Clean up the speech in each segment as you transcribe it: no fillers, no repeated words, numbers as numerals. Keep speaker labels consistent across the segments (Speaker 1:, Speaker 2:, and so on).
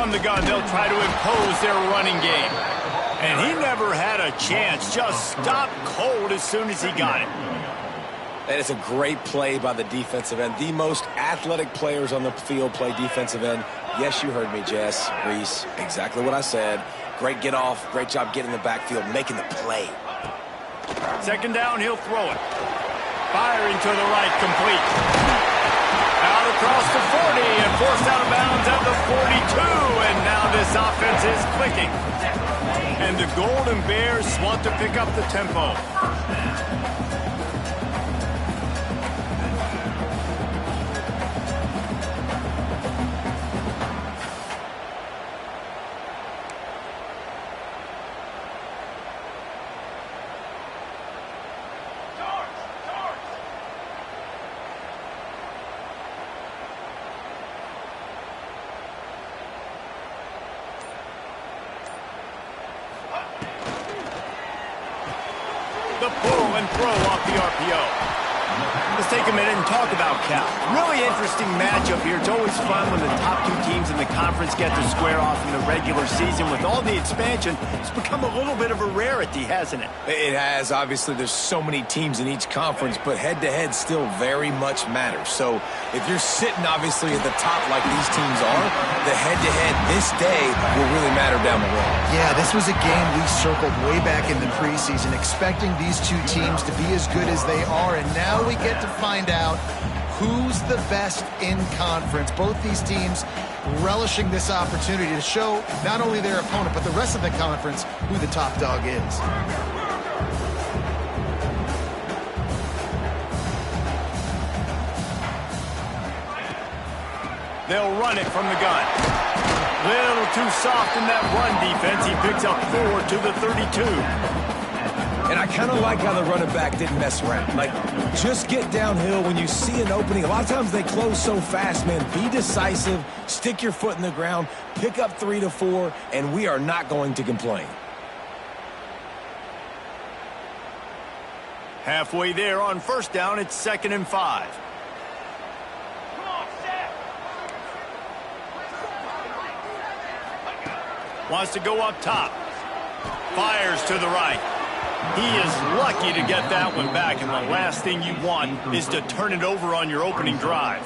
Speaker 1: From the gun, they'll try to impose their running game. And he never had a chance. Just stopped cold as soon as he got it.
Speaker 2: That is a great play by the defensive end. The most athletic players on the field play defensive end. Yes, you heard me, Jess, Reese. Exactly what I said. Great get off. Great job getting in the backfield, making the play.
Speaker 1: Second down, he'll throw it. Firing to the right, complete. Out across the 40 and forced out of bounds at the 42. And now this offense is clicking. And the Golden Bears want to pick up the tempo. The pull and throw off the RPO. Let's take a minute and talk about Cal. Really interesting matchup here. It's always fun when the top two teams in the conference get to square off in the regular season. With all the expansion, it's become a little bit of a rarity, hasn't it?
Speaker 2: It has. Obviously, there's so many teams in each conference, but head-to-head still very much matters. So if you're sitting, obviously, at the top like these teams are, the head-to-head this day will really matter down the road.
Speaker 3: Yeah, this was a game we circled way back in the preseason, expecting these two teams to be as good as they are, and now we get to find out who's the best in conference. Both these teams relishing this opportunity to show not only their opponent, but the rest of the conference who the top dog is.
Speaker 1: They'll run it from the gun. Little too soft in that run defense. He picks up 4 to the 32.
Speaker 2: And I kind of like how the running back didn't mess around. Like, just get downhill when you see an opening. A lot of times they close so fast, man. Be decisive, stick your foot in the ground, pick up 3 to 4, and we are not going to complain.
Speaker 1: Halfway there on first down, it's 2nd and 5. Wants to go up top. Fires to the right. He is lucky to get that one back, and the last thing you want is to turn it over on your opening drive.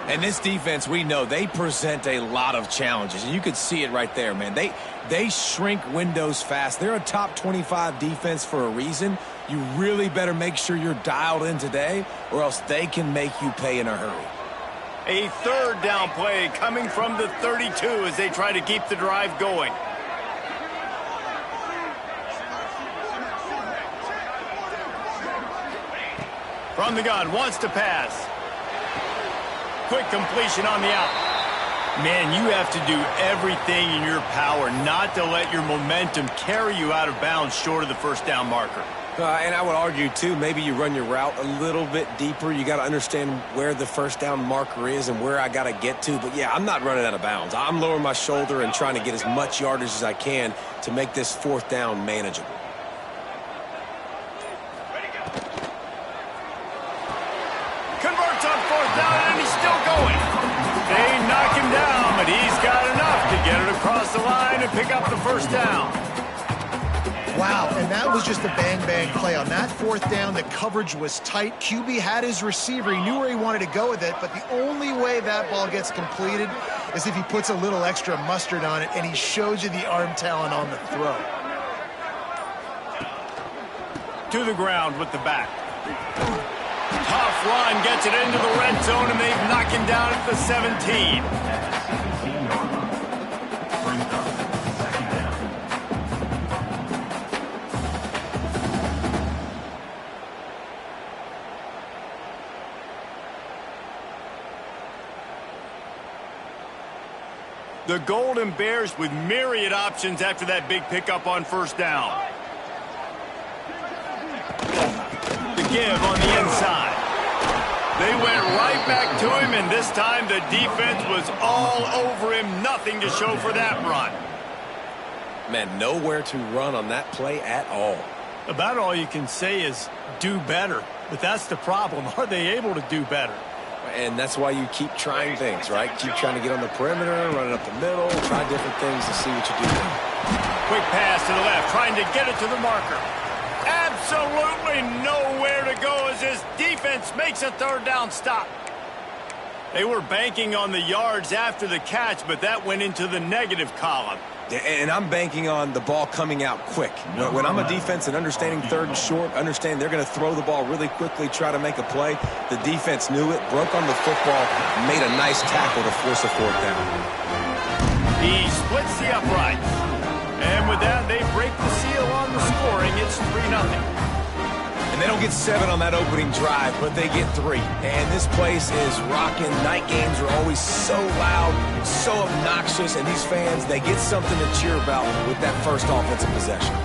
Speaker 2: And this defense, we know, they present a lot of challenges, and you could see it right there, man. They shrink windows fast. They're a top 25 defense for a reason. You really better make sure you're dialed in today, or else they can make you pay in a hurry.
Speaker 1: A third down play coming from the 32 as they try to keep the drive going. From the gun, wants to pass. Quick completion on the out. Man, you have to do everything in your power not to let your momentum carry you out of bounds short of the first down marker.
Speaker 2: And I would argue, too, maybe you run your route a little bit deeper. You got to understand where the first down marker is and where I got to get to. But, yeah, I'm not running out of bounds. I'm lowering my shoulder and trying to get as much yardage as I can to make this fourth down manageable.
Speaker 1: Converts on fourth down, and he's still going. They knock him down, but he's got enough to get it across the line and pick up the first down.
Speaker 3: Wow, and that was just a bang-bang play. On that fourth down, the coverage was tight. QB had his receiver. He knew where he wanted to go with it, but the only way that ball gets completed is if he puts a little extra mustard on it, and he shows you the arm talent on the throw.
Speaker 1: To the ground with the back. Tough run, gets it into the red zone, and they've knocked him down at the 17. The Golden Bears with myriad options after that big pickup on first down. The give on the inside. They went right back to him, and this time the defense was all over him. Nothing to show for that run.
Speaker 2: Man, nowhere to run on that play at all.
Speaker 1: About all you can say is do better. But that's the problem. Are they able to do better?
Speaker 2: and that's why you keep trying things, right? Keep trying to get on the perimeter, run it up the middle, try different things to see what you do.
Speaker 1: Quick pass to the left, trying to get it to the marker. Absolutely nowhere to go as this defense makes a third down stop. They were banking on the yards after the catch, but that went into the negative column.
Speaker 2: And I'm banking on the ball coming out quick. When I'm a defense and understanding third and short, understand they're going to throw the ball really quickly, try to make a play. The defense knew it, broke on the football, made a nice tackle to force a fourth down.
Speaker 1: He splits the uprights. And with that, they break the seal on the scoring. It's 3-0.
Speaker 2: And they don't get 7 on that opening drive, but they get 3. And this place is rocking. Night games are always so loud, so obnoxious, and these fans, they get something to cheer about with that first offensive possession.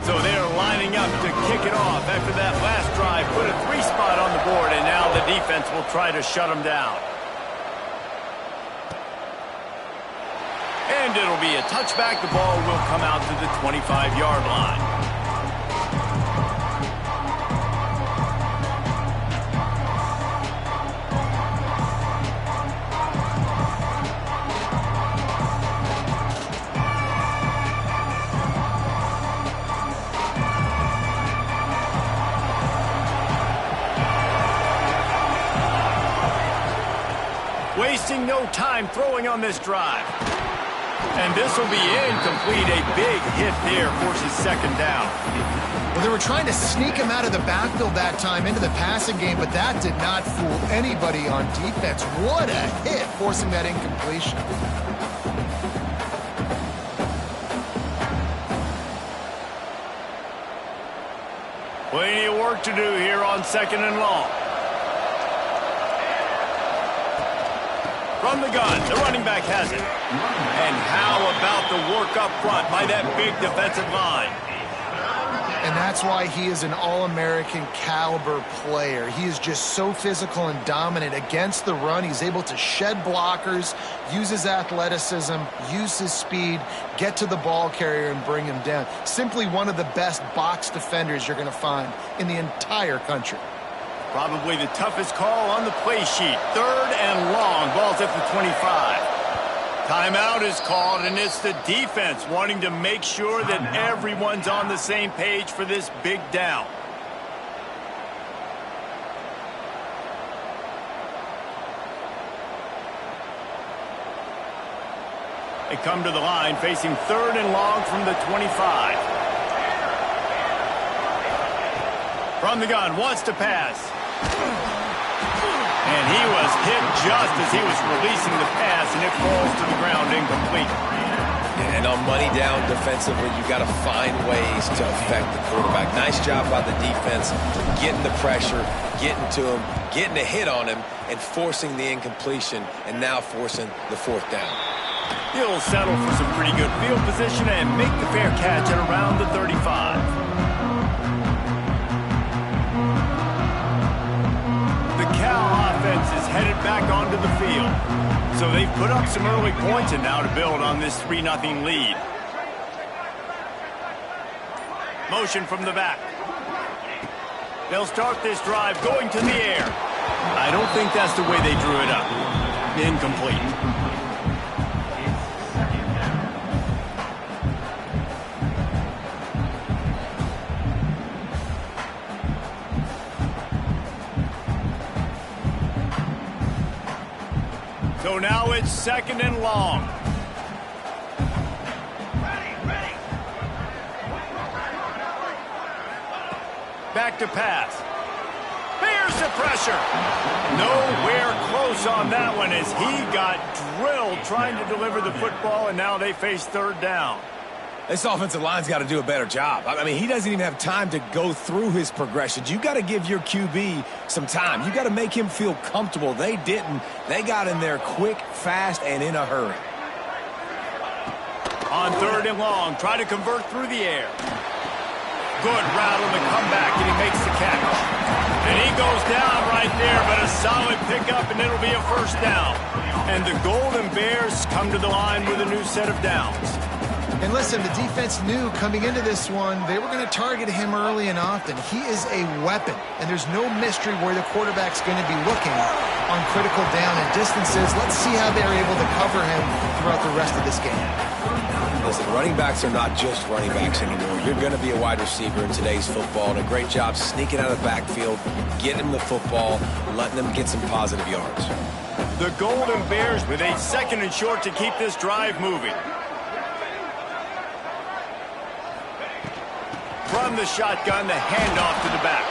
Speaker 1: So they're lining up to kick it off after that last drive. Put a 3 spot on the board, and now the defense will try to shut them down. And it'll be a touchback. The ball will come out to the 25-yard line. Wasting no time throwing on this drive. And this will be incomplete. A big hit there forces second down.
Speaker 3: Well, they were trying to sneak him out of the backfield that time into the passing game, but that did not fool anybody on defense. What a hit, forcing that incompletion.
Speaker 1: Plenty of work to do here on second and long. From the gun, the running back has it. And how about the work up front by that big defensive line?
Speaker 3: And that's why he is an All-American caliber player. He is just so physical and dominant against the run. He's able to shed blockers, use his athleticism, use his speed, get to the ball carrier and bring him down. Simply one of the best box defenders you're going to find in the entire country.
Speaker 1: Probably the toughest call on the play sheet. Third and long. Ball's at the 25. Timeout is called, and it's the defense wanting to make sure that everyone's on the same page for this big down. They come to the line facing third and long from the 25. From the gun, wants to pass. And he was hit just as he was releasing the pass, and it falls to the ground incomplete.
Speaker 2: And on money down defensively, you got to find ways to affect the quarterback. Nice job by the defense, getting the pressure, getting to him, getting a hit on him, and forcing the incompletion, and now forcing the fourth down.
Speaker 1: He'll settle for some pretty good field position and make the fair catch at around the 35. The Cal offense is headed back onto the field. So they've put up some early points and now to build on this 3-0 lead. Motion from the back. They'll start this drive going to the air. I don't think that's the way they drew it up. Incomplete. So now it's second and long. Back to pass. There's the pressure. Nowhere close on that one as he got drilled trying to deliver the football, and now they face third down.
Speaker 2: This offensive line's got to do a better job. I mean, he doesn't even have time to go through his progressions. You got to give your QB some time. You got to make him feel comfortable. They didn't. They got in there quick, fast, and in a hurry.
Speaker 1: On third and long, try to convert through the air. Good route on the comeback, and he makes the catch. And he goes down right there, but a solid pickup, and it'll be a first down. And the Golden Bears come to the line with a new set of downs.
Speaker 3: And listen, the defense knew coming into this one, they were going to target him early and often. He is a weapon, and there's no mystery where the quarterback's going to be looking on critical down and distances. Let's see how they're able to cover him throughout the rest of this game.
Speaker 2: Listen, running backs are not just running backs anymore. You're going to be a wide receiver in today's football, and a great job sneaking out of the backfield, getting them the football, letting them get some positive yards.
Speaker 1: The Golden Bears with a 2nd and short to keep this drive moving. From the shotgun, the handoff to the back.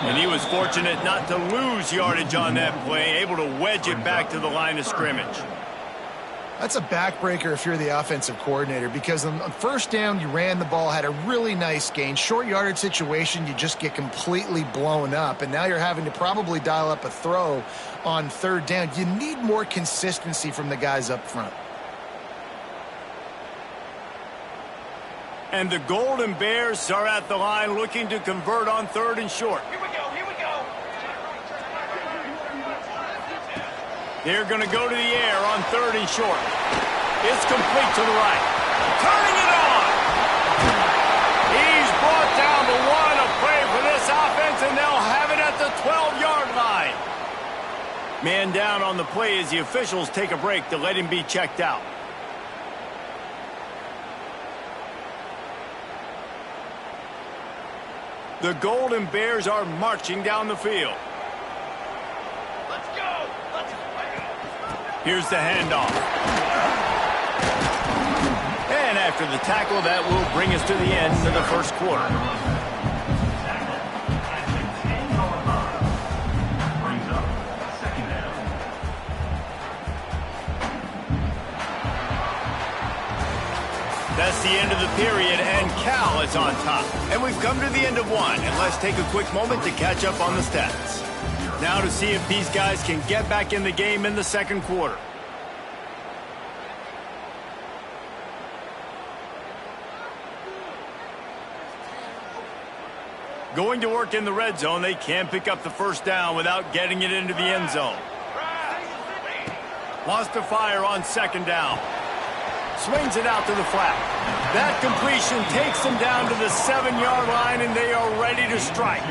Speaker 1: And he was fortunate not to lose yardage on that play, able to wedge it back to the line of scrimmage.
Speaker 3: That's a backbreaker if you're the offensive coordinator, because on first down, you ran the ball, had a really nice gain. Short yardage situation, you just get completely blown up, and now you're having to probably dial up a throw on 3rd down. You need more consistency from the guys up front.
Speaker 1: And the Golden Bears are at the line looking to convert on 3rd and short. Here we go, here we go. They're going to go to the air on 3rd and short. It's complete to the right. Turning it on. He's brought down the 1, a play for this offense, and they'll have it at the 12-yard line. Man down on the play as the officials take a break to let him be checked out. The Golden Bears are marching down the field. Let's go! Here's the handoff. And after the tackle, that will bring us to the end of the 1st quarter. That's the end of the period, and Cal is on top. And we've come to the end of 1, and let's take a quick moment to catch up on the stats. Now to see if these guys can get back in the game in the 2nd quarter. Going to work in the red zone, they can pick up the 1st down without getting it into the end zone. Wants to fire on 2nd down. Swings it out to the flat. That completion takes them down to the 7-yard line, and they are ready to strike.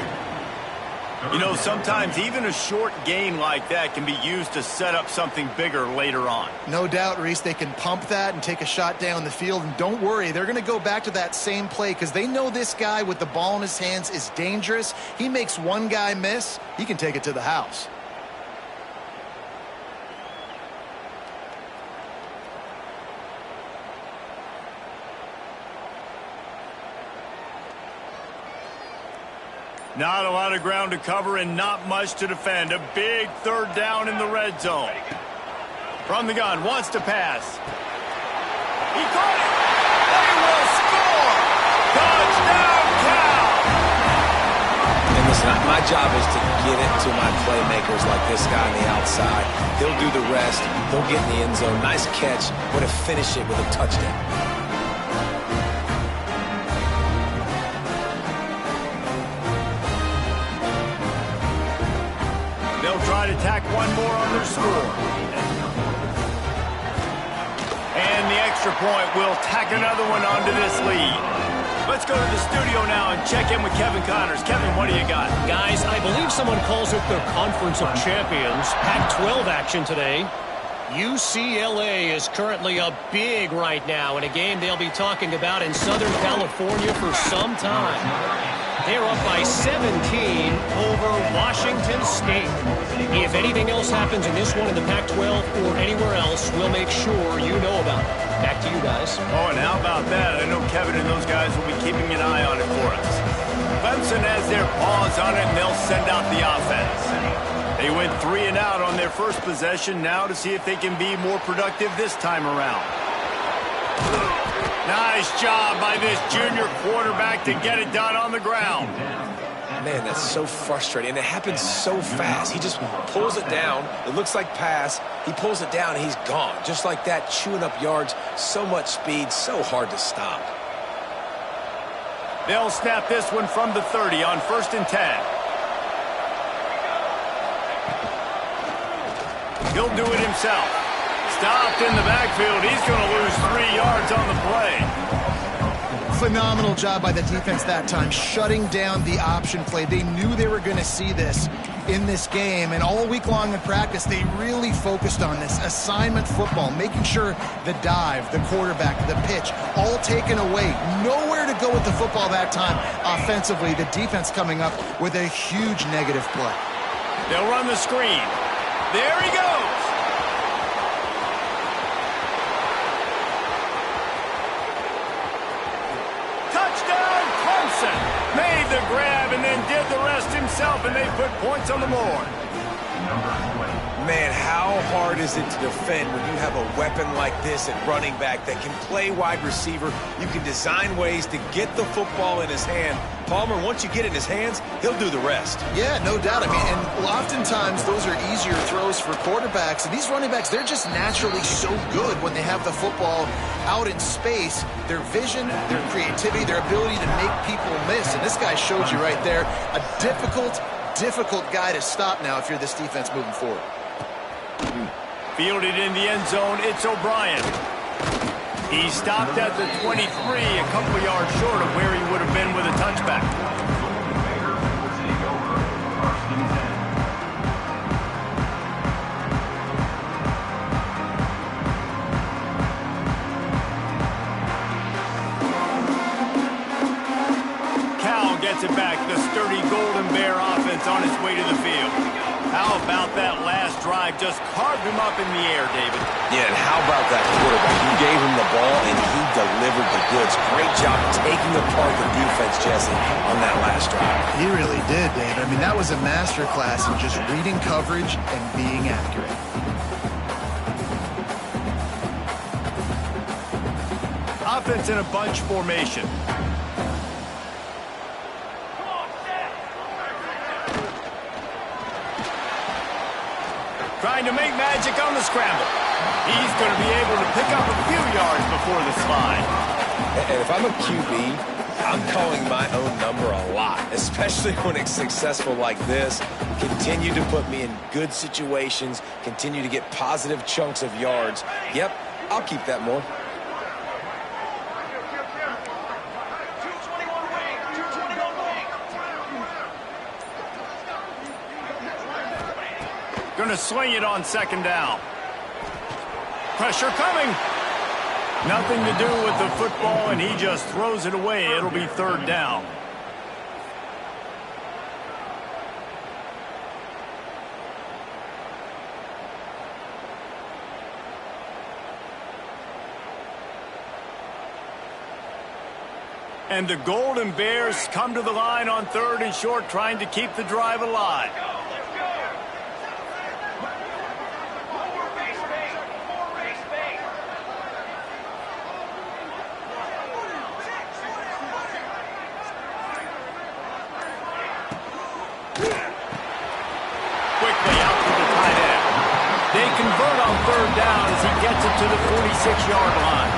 Speaker 1: You know, sometimes even a short gain like that can be used to set up something bigger later on.
Speaker 3: No doubt, Reese, they can pump that and take a shot down the field. And don't worry, they're going to go back to that same play because they know this guy with the ball in his hands is dangerous. He makes one guy miss, he can take it to the house.
Speaker 1: Not a lot of ground to cover and not much to defend. A big 3rd down in the red zone. From the gun, wants to pass. He caught it. They will score. Touchdown, Cal.
Speaker 2: And listen, my job is to get it to my playmakers like this guy on the outside. They'll do the rest. They'll get in the end zone. Nice catch, but to finish it with a touchdown.
Speaker 1: Try to tack one more on their score. And the extra point will tack another one onto this lead. Let's go to the studio now and check in with Kevin Connors. Kevin, what do you got?
Speaker 4: Guys, I believe someone calls it the Conference of Champions. Pac-12 action today. UCLA is currently up big right now in a game they'll be talking about in Southern California for some time. They're up by 17 over Washington State. If anything else happens in this one in the Pac-12 or anywhere else, we'll make sure you know about it. Back to you guys.
Speaker 1: Oh, and how about that? I know Kevin and those guys will be keeping an eye on it for us. Clemson has their paws on it, and they'll send out the offense. They went 3 and out on their first possession, now to see if they can be more productive this time around. Nice job by this junior quarterback to get it done on the ground.
Speaker 2: Man, that's so frustrating, and it happens so fast. He just pulls it down. It looks like pass. He pulls it down, and he's gone. Just like that, chewing up yards. So much speed, so hard to stop.
Speaker 1: They'll snap this one from the 30 on 1st and 10. He'll do it himself. Stopped in the backfield. He's going to lose 3 yards on the play.
Speaker 3: Phenomenal job by the defense that time, shutting down the option play. They knew they were going to see this in this game, and all week long in practice, they really focused on this assignment football, making sure the dive, the quarterback, the pitch, all taken away. Nowhere to go with the football that time offensively. The defense coming up with a huge negative play.
Speaker 1: They'll run the screen. There he goes. Made the grab and then did the rest himself, and they put points on the board.
Speaker 2: Man, how hard is it to defend when you have a weapon like this at running back that can play wide receiver? You can design ways to get the football in his hand. Palmer, once you get it in his hands, he'll do the rest.
Speaker 3: Yeah, no doubt. I mean, and oftentimes those are easier throws for quarterbacks. And these running backs, they're just naturally so good when they have the football out in space. Their vision, their creativity, their ability to make people miss. And this guy showed you right there, a difficult guy to stop now if you're this defense moving forward.
Speaker 1: Fielded in the end zone, it's O'Brien. He stopped at the 23, a couple yards short of where he would have been with a touchback. Cal gets it back, the sturdy Golden Bear offense on its way to the field. How about that last drive? Just carved him up in the air, David.
Speaker 2: Yeah, and how about that quarterback? You gave him the ball, and he delivered the goods. Great job taking apart the defense, Jesse, on that last drive.
Speaker 3: He really did, Dave. I mean, that was a masterclass in just reading coverage and being accurate.
Speaker 1: Offense in a bunch formation. Trying to make magic on the scramble. He's going to be able to pick up a few yards before the slide.
Speaker 2: And if I'm a QB, I'm calling my own number a lot, especially when it's successful like this. Continue to put me in good situations, continue to get positive chunks of yards. Yep, I'll keep that more.
Speaker 1: Going to swing it on second down. Pressure coming. Nothing to do with the football, and he just throws it away. It'll be third down. And the Golden Bears come to the line on third and short, trying to keep the drive alive. Convert on third down as he gets it to the 46-yard line.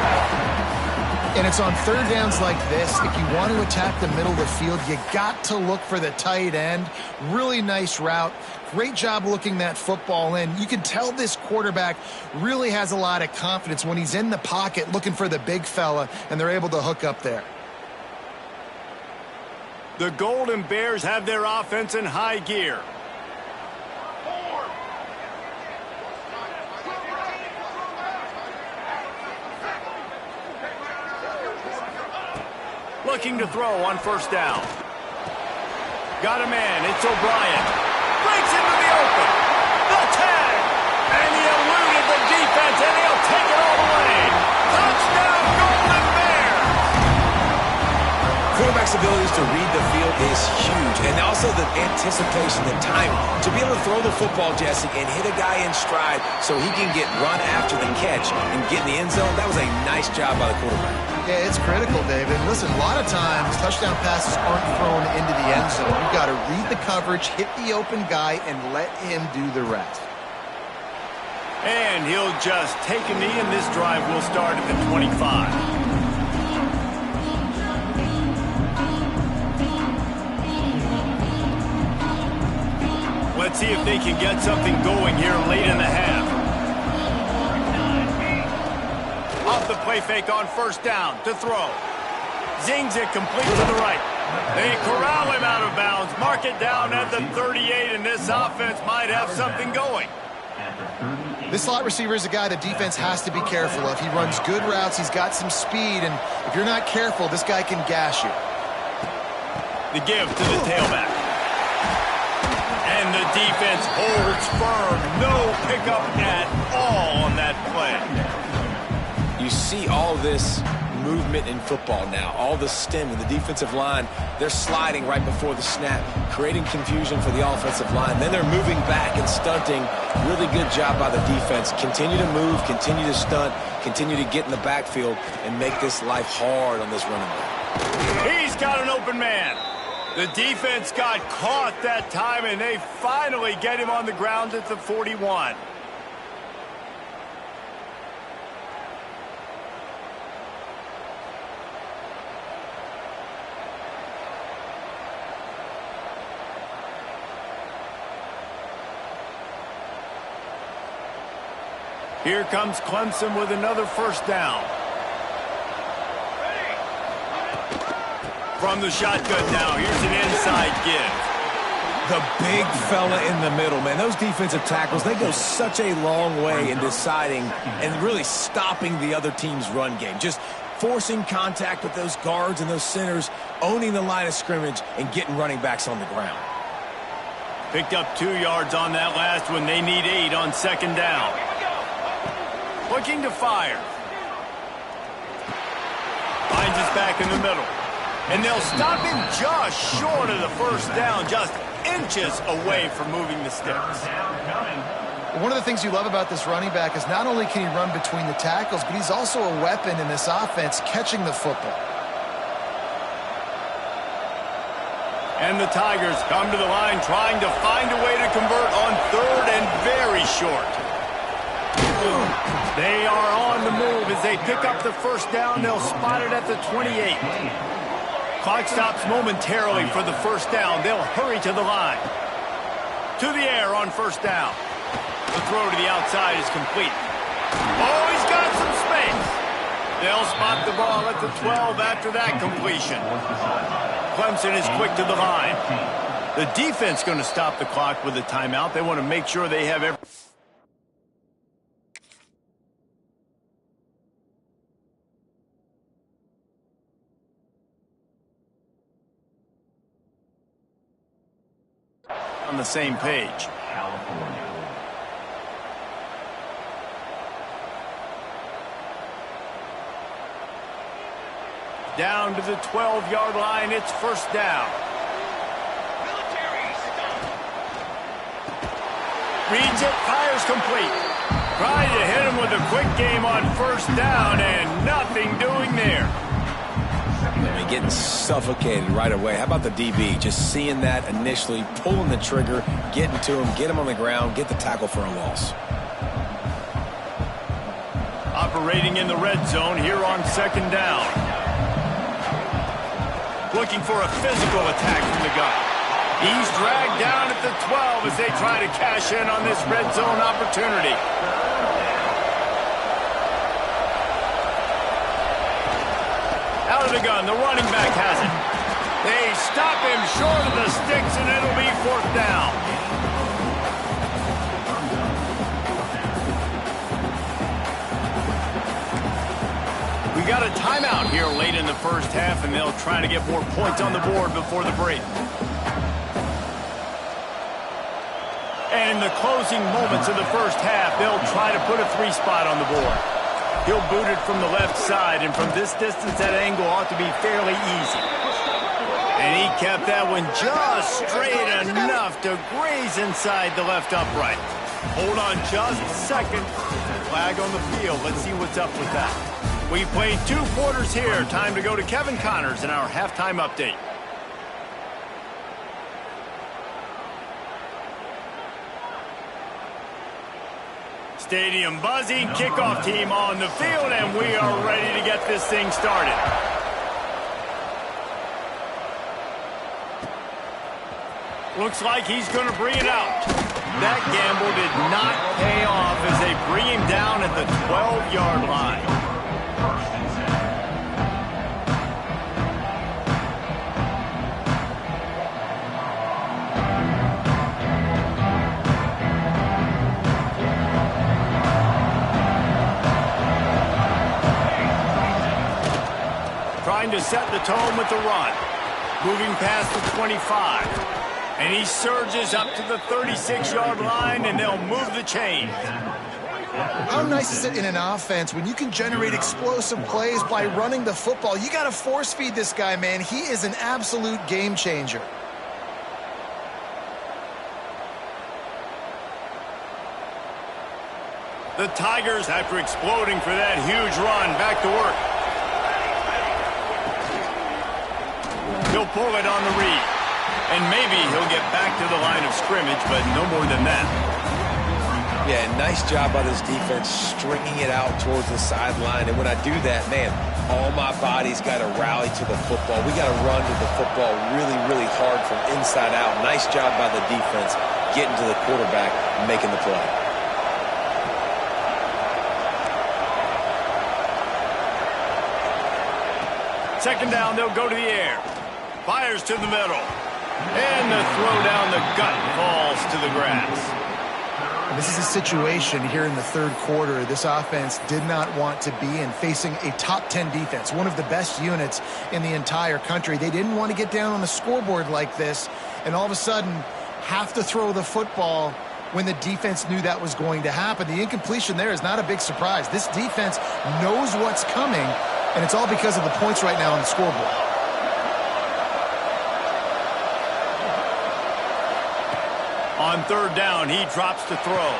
Speaker 3: And it's on third downs like this, if you want to attack the middle of the field, you got to look for the tight end. Really nice route. Great job looking that football in. You can tell this quarterback really has a lot of confidence when he's in the pocket looking for the big fella, and they're able to hook up there.
Speaker 1: The Golden Bears have their offense in high gear. Looking to throw on first down. Got a man. It's O'Brien. Breaks into the open. The tag. And he eluded the defense, and he'll take it all the way. Touchdown, Golden Bears.
Speaker 2: Quarterback's abilities to read the field is huge. And also the anticipation, the time to be able to throw the football, Jesse, and hit a guy in stride so he can get run after the catch and get in the end zone. That was a nice job by the quarterback.
Speaker 3: Yeah, it's critical, David. Listen, a lot of times touchdown passes aren't thrown into the end zone. You've got to read the coverage, hit the open guy, and let him do the rest.
Speaker 1: And he'll just take a knee, and this drive will start at the 25. Let's see if they can get something going here late in the half. the play fake on first down to throw. Zings it complete to the right. They corral him out of bounds. Mark it down at the 38, and this offense might have something going.
Speaker 3: This slot receiver is a guy the defense has to be careful of. He runs good routes. He's got some speed, and if you're not careful, this guy can gash you.
Speaker 1: The give to the tailback. And the defense holds firm. No pickup at all on that play.
Speaker 2: You see all this movement in football now. All the stem with the defensive line. They're sliding right before the snap, creating confusion for the offensive line. Then they're moving back and stunting. Really good job by the defense. Continue to move, continue to stunt, continue to get in the backfield, and make this life hard on this running back.
Speaker 1: He's got an open man. The defense got caught that time, and they finally get him on the ground at the 41. Here comes Clemson with another first down. From the shotgun now, here's an inside give.
Speaker 2: The big fella in the middle, man. Those defensive tackles, they go such a long way in deciding and really stopping the other team's run game. Just forcing contact with those guards and those centers, owning the line of scrimmage, and getting running backs on the ground.
Speaker 1: Picked up 2 yards on that last one. They need 8 on second down. Looking to fire. Finds his back in the middle. And they'll stop him just short of the first down, just inches away from moving the sticks.
Speaker 3: One of the things you love about this running back is not only can he run between the tackles, but he's also a weapon in this offense catching the football.
Speaker 1: And the Tigers come to the line trying to find a way to convert on third and very short. They are on the move as they pick up the first down. They'll spot it at the 28. Clock stops momentarily for the first down. They'll hurry to the line. To the air on first down. The throw to the outside is complete. Oh, he's got some space. They'll spot the ball at the 12 after that completion. Clemson is quick to the line. The defense going to stop the clock with a timeout. They want to make sure they have every... on the same page. Down to the 12-yard line, it's first down. Reads it, fires complete. Trying to hit him with a quick game on first down, and nothing doing there.
Speaker 2: Getting suffocated right away. How about the DB? Just seeing that initially, pulling the trigger, getting to him, get him on the ground, get the tackle for a loss.
Speaker 1: Operating in the red zone here on second down. Looking for a physical attack from the gun. He's dragged down at the 12 as they try to cash in on this red zone opportunity. Out of the gun, the running back has it. They stop him short of the sticks, and it'll be fourth down. We got a timeout here late in the first half, and they'll try to get more points on the board before the break. And in the closing moments of the first half, they'll try to put a 3 spot on the board. He'll boot it from the left side, and from this distance, that angle ought to be fairly easy. And he kept that one just straight enough to graze inside the left upright. Hold on just a second. Flag on the field. Let's see what's up with that. We played 2 quarters here. Time to go to Kevin Connors in our halftime update. Stadium buzzing, kickoff team on the field, and we are ready to get this thing started. Looks like he's going to bring it out. That gamble did not pay off as they bring him down at the 12-yard line. Trying to set the tone with the run. Moving past the 25. And he surges up to the 36-yard line, and they'll move the chains.
Speaker 3: How nice is it in an offense when you can generate explosive plays by running the football? You got to force feed this guy, man. He is an absolute game changer.
Speaker 1: The Tigers, after exploding for that huge run, back to work. He'll pull it on the read. And maybe he'll get back to the line of scrimmage, but no more than that.
Speaker 2: Yeah, nice job by this defense stringing it out towards the sideline. And when I do that, man, all my body's got to rally to the football. We got to run to the football really, really hard from inside out. Nice job by the defense getting to the quarterback and making the play.
Speaker 1: Second down, they'll go to the air. Fires to the middle. And the throw down the gut falls to the grass.
Speaker 3: This is a situation here in the third quarter this offense did not want to be in, facing a top 10 defense, one of the best units in the entire country. They didn't want to get down on the scoreboard like this and all of a sudden have to throw the football when the defense knew that was going to happen. The incompletion there is not a big surprise. This defense knows what's coming, and it's all because of the points right now on the scoreboard.
Speaker 1: On third down, he drops to throw.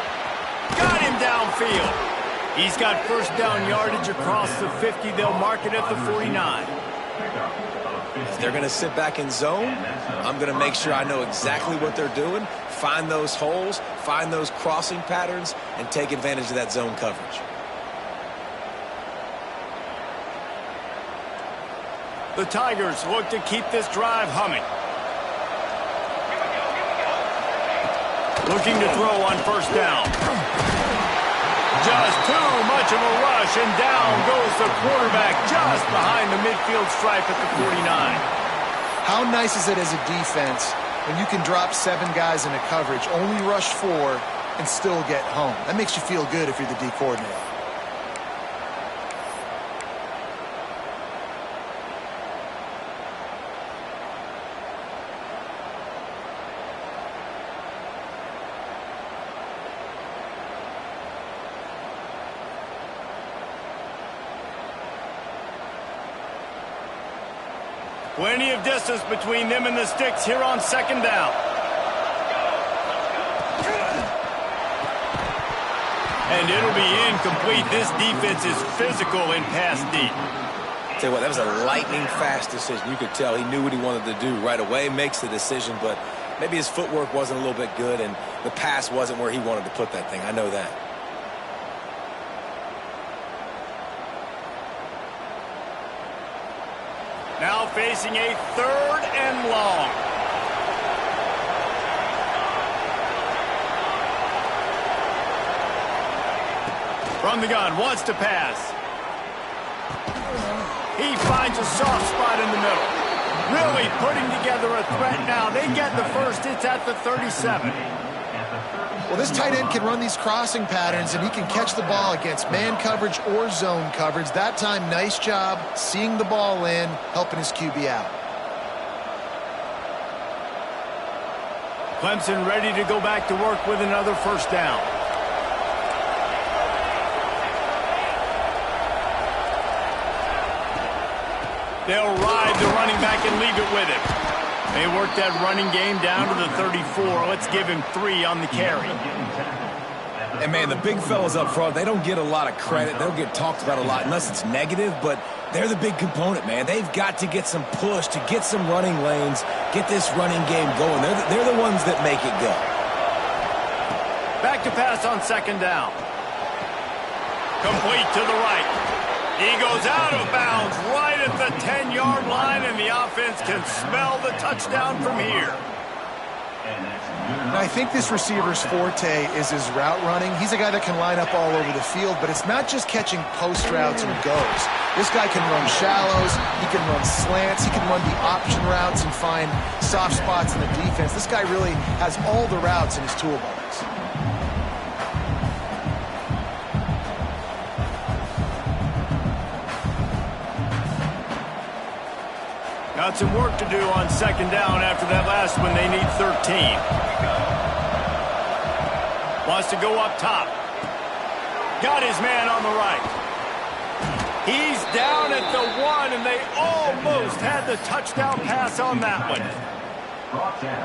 Speaker 1: Got him downfield. He's got first down yardage across the 50. They'll mark it at the 49.
Speaker 2: If they're going to sit back in zone, I'm going to make sure I know exactly what they're doing, find those holes, find those crossing patterns, and take advantage of that zone coverage.
Speaker 1: The Tigers look to keep this drive humming. Looking to throw on first down. Just too much of a rush, and down goes the quarterback just behind the midfield stripe at the 49.
Speaker 3: How nice is it as a defense when you can drop 7 guys in a coverage, only rush 4, and still get home? That makes you feel good if you're the D coordinator.
Speaker 1: Plenty of distance between them and the sticks here on second down. And it'll be incomplete. This defense is physical in pass deep.
Speaker 2: Tell you what, that was a lightning fast decision. You could tell he knew what he wanted to do right away, makes the decision, but maybe his footwork wasn't a little bit good and the pass wasn't where he wanted to put that thing. I know that.
Speaker 1: Now facing a third and long. From the gun, wants to pass. He finds a soft spot in the middle. Really putting together a threat now. They get the first. It's at the 37.
Speaker 3: Well, this tight end can run these crossing patterns, and he can catch the ball against man coverage or zone coverage. That time, nice job seeing the ball in, helping his QB out.
Speaker 1: Clemson ready to go back to work with another first down. They'll ride the running back and leave it with him. They work that running game down to the 34. Let's give him 3 on the carry.
Speaker 2: And, man, the big fellas up front, they don't get a lot of credit. They'll get talked about a lot unless it's negative, but they're the big component, man. They've got to get some push, to get some running lanes, get this running game going. They're the ones that make it go.
Speaker 1: Back to pass on second down. Complete to the right. He goes out of bounds right at the 10-yard line, and the offense can smell the touchdown from here.
Speaker 3: Now, I think this receiver's forte is his route running. He's a guy that can line up all over the field, but it's not just catching post routes and goes. This guy can run shallows, he can run slants, he can run the option routes and find soft spots in the defense. This guy really has all the routes in his toolbox.
Speaker 1: Got some work to do on second down after that last one. They need 13. Wants to go up top. Got his man on the right. He's down at the 1, and they almost had the touchdown pass on that one.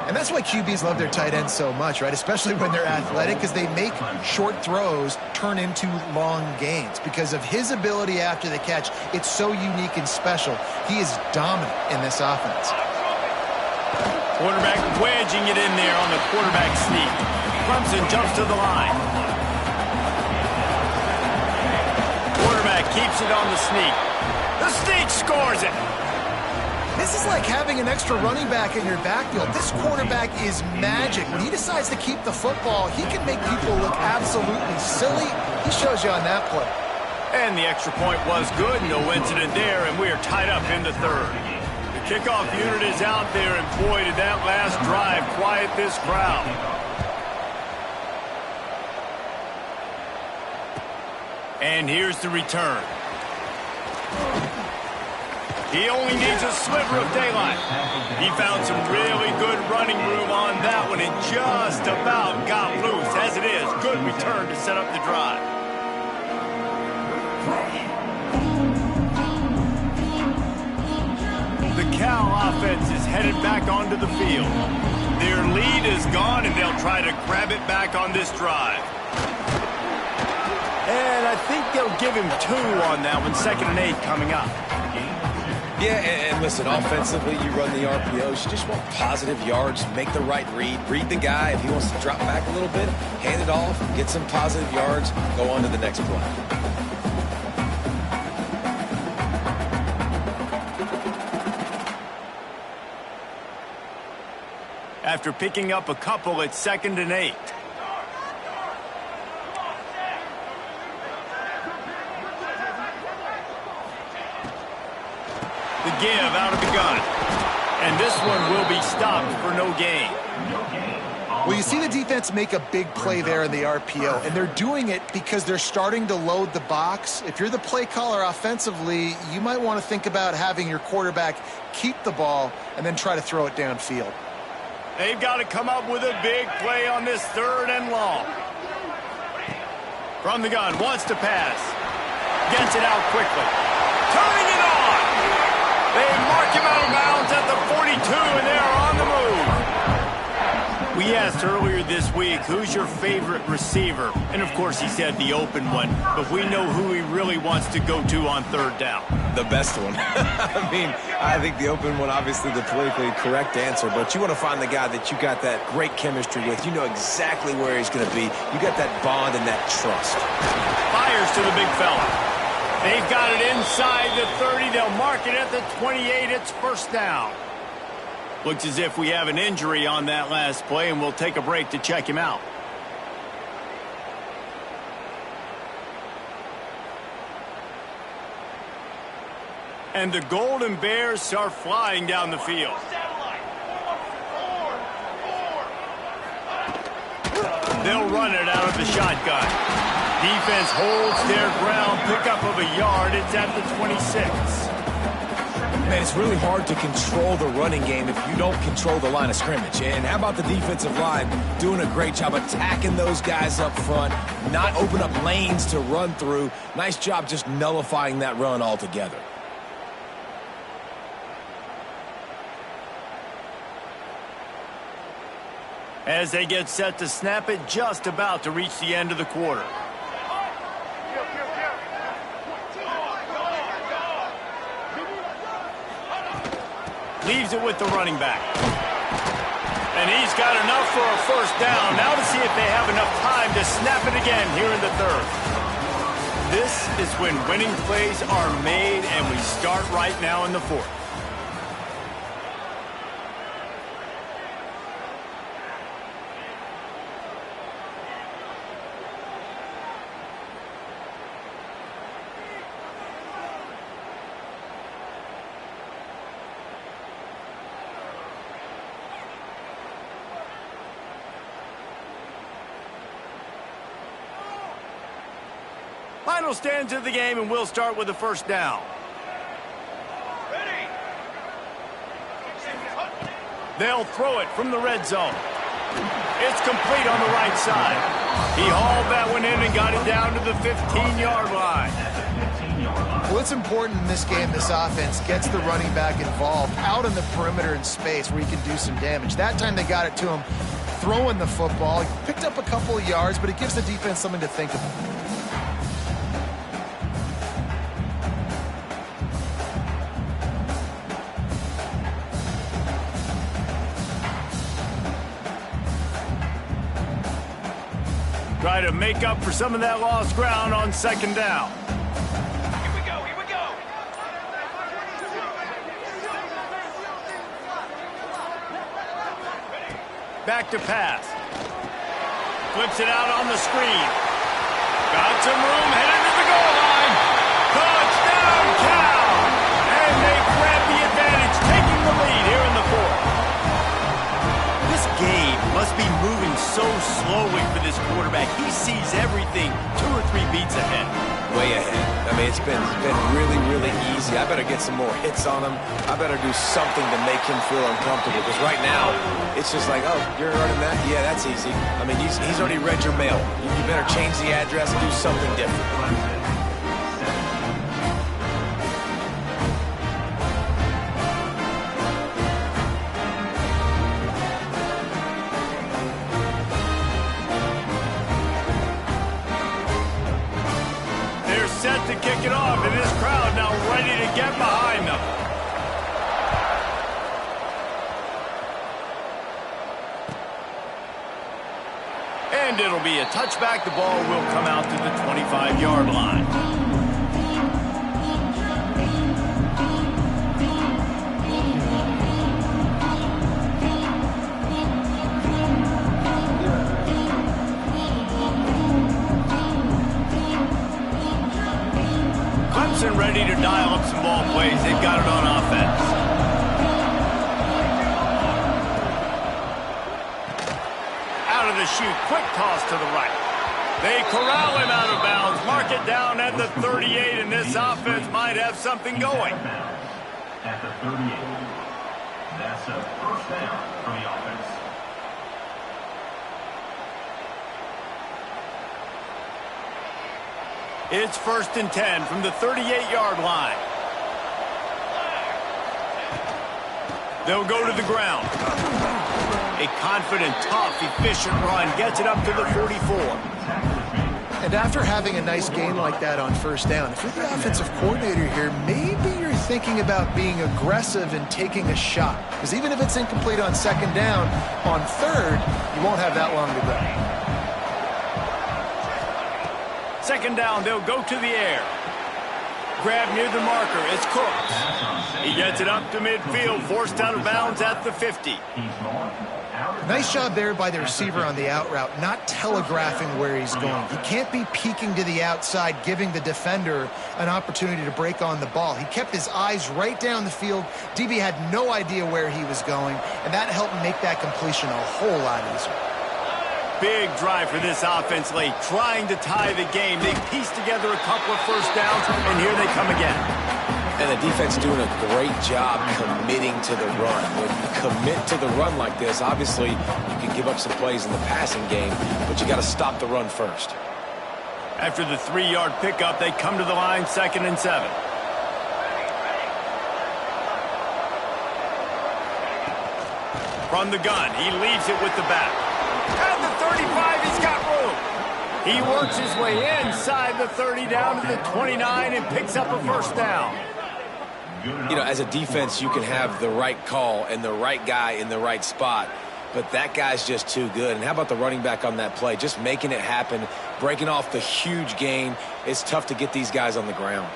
Speaker 3: And that's why QBs love their tight ends so much, right? Especially when they're athletic, because they make short throws turn into long gains. Because of his ability after the catch, it's so unique and special. He is dominant in this offense.
Speaker 1: Quarterback wedging it in there on the quarterback sneak. Clemson jumps to the line. Quarterback keeps it on the sneak. The sneak scores it.
Speaker 3: This is like having an extra running back in your backfield. This quarterback is magic. When he decides to keep the football, he can make people look absolutely silly. He shows you on that play.
Speaker 1: And the extra point was good. No incident there, and we are tied up in the third. The kickoff unit is out there, and boy, did that last drive quiet this crowd. And here's the return. He only needs a sliver of daylight. He found some really good running room on that one and just about got loose. As it is, good return to set up the drive. The Cal offense is headed back onto the field. Their lead is gone, and they'll try to grab it back on this drive. And I think they'll give him 2 on that one, 2nd and 8 coming up.
Speaker 2: Yeah, and listen, offensively, you run the RPOs. You just want positive yards, make the right read the guy. If he wants to drop back a little bit, hand it off, get some positive yards, go on to the next play.
Speaker 1: After picking up a couple, it's 2nd and 8. The give out of the gun. And this one will be stopped for no gain.
Speaker 3: Well, you see the defense make a big play there in the RPO, and they're doing it because they're starting to load the box. If you're the play caller offensively, you might want to think about having your quarterback keep the ball and then try to throw it downfield.
Speaker 1: They've got to come up with a big play on this 3rd and long. From the gun, wants to pass. Gets it out quickly. Turning it on! They mark him out of bounds at the 42, and they are on the move. We asked earlier this week, who's your favorite receiver? And, of course, he said the open one. But we know who he really wants to go to on 3rd down.
Speaker 2: The best one. I mean, I think the open one, obviously the politically correct answer, but you want to find the guy that you got that great chemistry with. You know exactly where he's going to be. You got that bond and that trust.
Speaker 1: Fires to the big fella. They've got it inside the 30. They'll mark it at the 28. It's 1st down. Looks as if we have an injury on that last play, and we'll take a break to check him out. And the Golden Bears are flying down the field. They'll run it out of the shotgun. Defense holds their ground. Pickup of a yard. It's at the 26.
Speaker 2: Man, it's really hard to control the running game if you don't control the line of scrimmage. And how about the defensive line doing a great job attacking those guys up front, not open up lanes to run through. Nice job just nullifying that run altogether.
Speaker 1: As they get set to snap it, just about to reach the end of the quarter. Leaves it with the running back. And he's got enough for a 1st down. Now to see if they have enough time to snap it again here in the 3rd. This is when winning plays are made, and we start right now in the 4th. Final stands of the game, and we'll start with the first down. They'll throw it from the red zone. It's complete on the right side. He hauled that one in and got it down to the 15-yard line.
Speaker 3: Well, it's important in this game, this offense gets the running back involved out on the perimeter in space where he can do some damage. That time they got it to him throwing the football. He picked up a couple of yards, but it gives the defense something to think about.
Speaker 1: Try to make up for some of that lost ground on second down.
Speaker 5: Here we go.
Speaker 1: Back to pass. Flips it out on the screen. Got some room, headed to the goal line. Touchdown, Cal! And they grab the advantage, taking the lead here in the fourth. This game must be moving so slowly for this quarterback. He sees everything 2 or 3 beats ahead.
Speaker 2: Way ahead. I mean, it's been really, really easy. I better get some more hits on him. I better do something to make him feel uncomfortable. Because right now, it's just like, oh, you're running that? Yeah, that's easy. I mean, he's already read your mail. You better change the address and do something different.
Speaker 1: Set to kick it off, and this crowd now ready to get behind them. And it'll be a touchback. The ball will come out to the 25-yard line. Ready to dial up some ball plays. They've got it on offense. Out of the chute, quick toss to the right. They corral him out of bounds, mark it down at the 38, and this offense might have something going.
Speaker 5: At the 38. That's a first down for the offense.
Speaker 1: It's 1st and 10 from the 38-yard line. They'll go to the ground. A confident, tough, efficient run gets it up to the 44.
Speaker 3: And after having a nice game like that on first down, if you're the offensive coordinator here, maybe you're thinking about being aggressive and taking a shot. Because even if it's incomplete on second down, on third, you won't have that long to go.
Speaker 1: Second down, they'll go to the air. Grab near the marker, it's Cooks. He gets it up to midfield, forced out of bounds at the 50.
Speaker 3: Nice job there by the receiver on the out route, not telegraphing where he's going. He can't be peeking to the outside, giving the defender an opportunity to break on the ball. He kept his eyes right down the field. DB had no idea where he was going, and that helped make that completion a whole lot easier.
Speaker 1: Big drive for this offense late, trying to tie the game. They pieced together a couple of first downs, and here they come again.
Speaker 2: And the defense doing a great job committing to the run. When you commit to the run like this, obviously you can give up some plays in the passing game, but you got to stop the run first.
Speaker 1: After the 3-yard pickup, they come to the line, 2nd and 7. From the gun, he leaves it with the back. At the 35, he's got room. He works his way inside the 30 down to the 29 and picks up a first down.
Speaker 2: You know, as a defense, you can have the right call and the right guy in the right spot, but that guy's just too good. And how about the running back on that play? Just making it happen, breaking off the huge gain. It's tough to get these guys on the ground.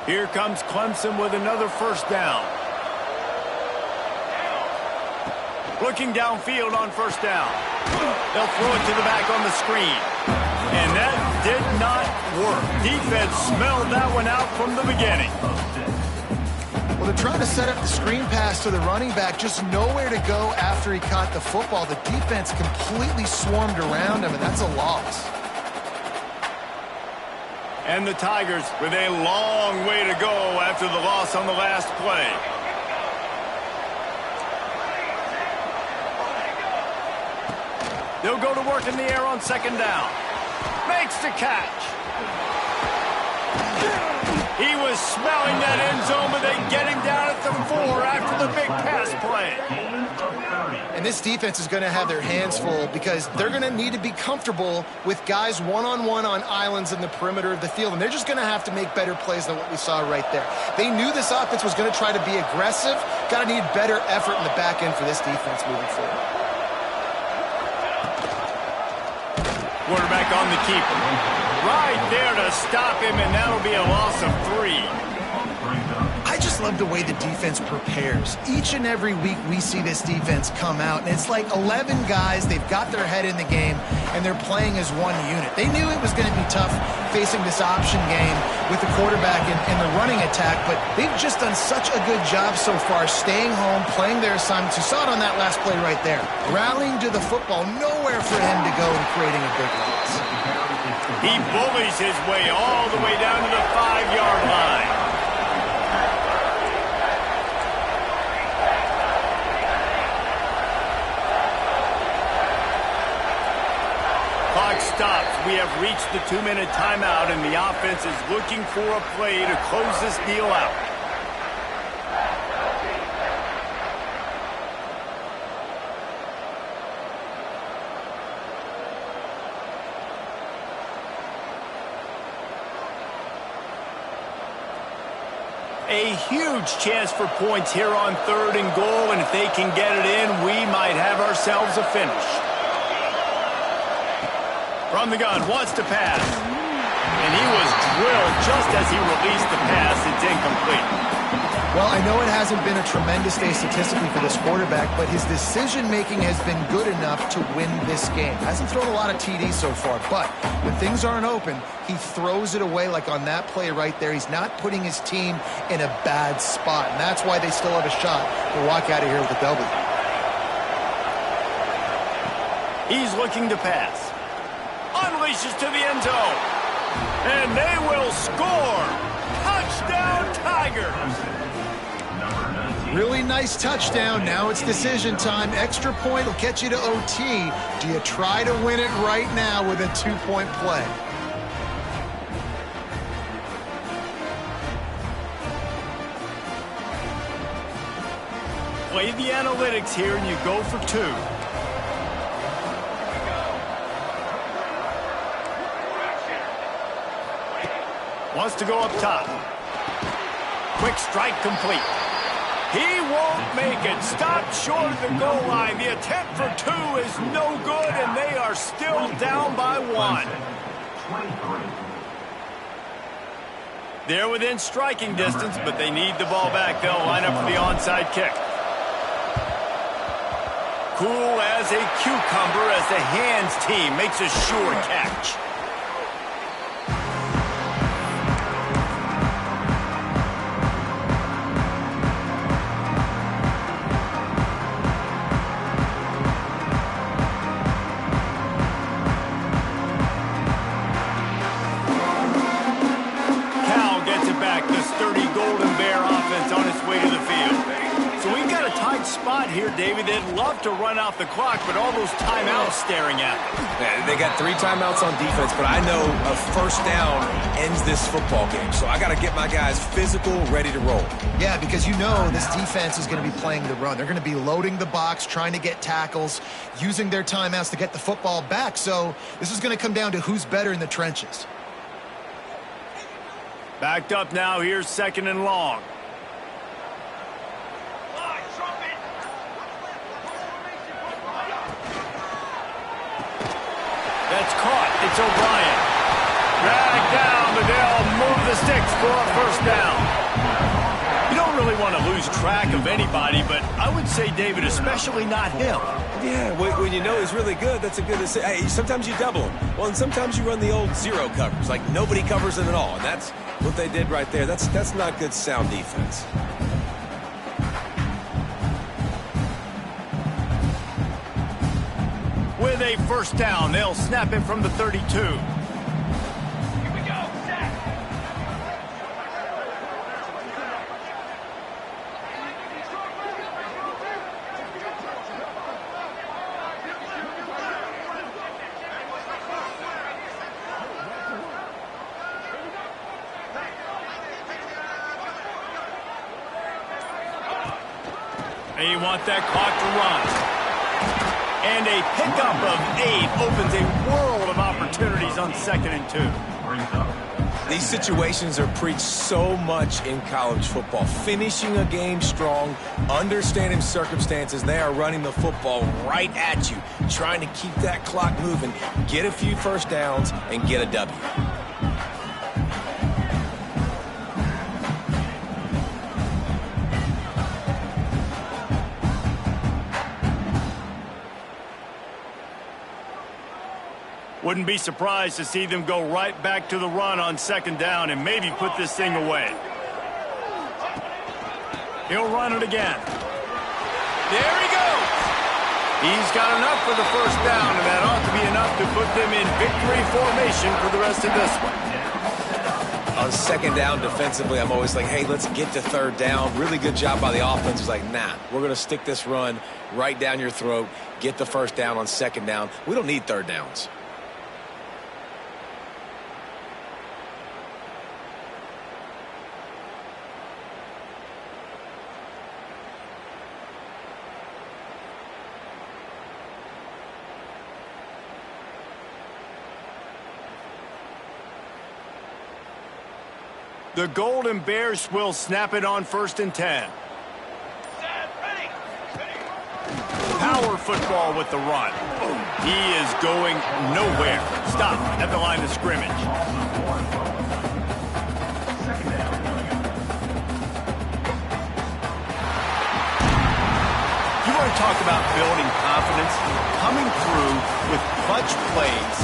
Speaker 1: Here comes Clemson with another first down. Looking downfield on first down. They'll throw it to the back on the screen. And that did not work. Defense smelled that one out from the beginning.
Speaker 3: Well, they're trying to set up the screen pass to the running back, just nowhere to go after he caught the football. The defense completely swarmed around him, and that's a loss.
Speaker 1: And the Tigers with a long way to go after the loss on the last play. They'll go to work in the air on second down. Makes the catch. He was smelling that end zone, but they get him down at the 4 after the big pass play.
Speaker 3: And this defense is going to have their hands full because they're going to need to be comfortable with guys one-on-one on islands in the perimeter of the field. And they're just going to have to make better plays than what we saw right there. They knew this offense was going to try to be aggressive. Got to need better effort in the back end for this defense moving forward.
Speaker 1: Quarterback on the keeper. Right there to stop him, and that'll be a loss of 3.
Speaker 3: I just love the way the defense prepares. Each and every week we see this defense come out, and it's like 11 guys. They've got their head in the game, and they're playing as one unit. They knew it was going to be tough facing this option game with the quarterback and the running attack, but they've just done such a good job so far staying home, playing their assignments. You saw it on that last play right there. Rallying to the football, nowhere for him to go and creating a big loss.
Speaker 1: He bullies his way all the way down to the 5-yard line. Clock stops. We have reached the 2-minute timeout, and the offense is looking for a play to close this deal out. A huge chance for points here on 3rd and goal, and if they can get it in, we might have ourselves a finish. From the gun, wants to pass. And he was drilled just as he released the pass. It's incomplete.
Speaker 3: Well, I know it hasn't been a tremendous day statistically for this quarterback, but his decision-making has been good enough to win this game. Hasn't thrown a lot of TDs so far, but when things aren't open, he throws it away like on that play right there. He's not putting his team in a bad spot, and that's why they still have a shot to walk out of here with a W.
Speaker 1: He's looking to pass. Unleashes to the end zone. And they will score. Touchdown, Tigers.
Speaker 3: Really nice touchdown. Now it's decision time. Extra point will get you to OT. Do you try to win it right now with a 2-point play?
Speaker 1: Play the analytics here and you go for 2. Wants to go up top. Quick strike complete. He won't make it. Stopped short of the goal line. The attempt for 2 is no good, and they are still down by 1. They're within striking distance, but they need the ball back. They'll line up for the onside kick. Cool as a cucumber as the hands team makes a sure catch. Spot here, David. They'd love to run out the clock, but all those timeouts staring at them.
Speaker 2: Yeah, they got 3 timeouts on defense, but I know a first down ends this football game. So I got to get my guys physical, ready to roll.
Speaker 3: Yeah, because you know this defense is going to be playing the run. They're going to be loading the box, trying to get tackles, using their timeouts to get the football back. So this is going to come down to who's better in the trenches.
Speaker 1: Backed up now. Here's 2nd and long. That's caught. It's O'Brien. Dragged down, but they'll move the sticks for a first down. You don't really want to lose track of anybody, but I would say, David, especially not him.
Speaker 2: Yeah, when you know he's really good, that's a good to say. Hey, sometimes you double him. Well, and sometimes you run the old 0 covers, like nobody covers him at all. And that's what they did right there. That's not good sound defense.
Speaker 1: With a first down, they'll snap it from the 32.
Speaker 5: Here we go. Set.
Speaker 1: They want that clock to run. And a pickup of 8 opens a world of opportunities on 2nd and 2.
Speaker 5: Brings up.
Speaker 2: These situations are preached so much in college football. Finishing a game strong, understanding circumstances. They are running the football right at you, trying to keep that clock moving, get a few first downs, and get a W.
Speaker 1: Wouldn't be surprised to see them go right back to the run on 2nd down and maybe put this thing away. He'll run it again. There he goes. He's got enough for the first down, and that ought to be enough to put them in victory formation for the rest of this one.
Speaker 2: On 2nd down defensively, I'm always like, hey, let's get to 3rd down. Really good job by the offense. It's like, nah, we're going to stick this run right down your throat, get the first down on 2nd down. We don't need 3rd downs.
Speaker 1: The Golden Bears will snap it on 1st and 10. Power football with the run. He is going nowhere. Stop at the line of scrimmage. You want to talk about building confidence? Coming through with clutch plays,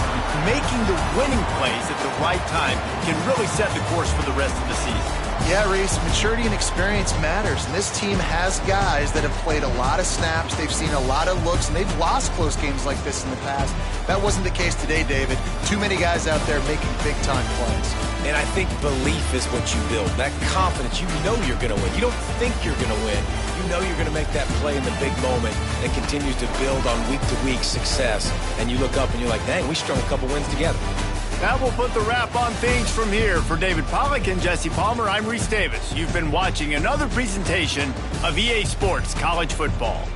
Speaker 1: making the winning plays at the right time can really set the course for the rest of the season.
Speaker 3: Yeah, Reese, maturity and experience matters, and this team has guys that have played a lot of snaps, they've seen a lot of looks, and they've lost close games like this in the past. That wasn't the case today, David. Too many guys out there making big-time plays.
Speaker 2: And I think belief is what you build. That confidence, you know you're going to win. You don't think you're going to win. You know you're going to make that play in the big moment that continues to build on week-to-week success. And you look up and you're like, dang, we strung a couple wins together.
Speaker 1: That will put the wrap on things from here. For David Pollack and Jesse Palmer, I'm Reese Davis. You've been watching another presentation of EA Sports College Football.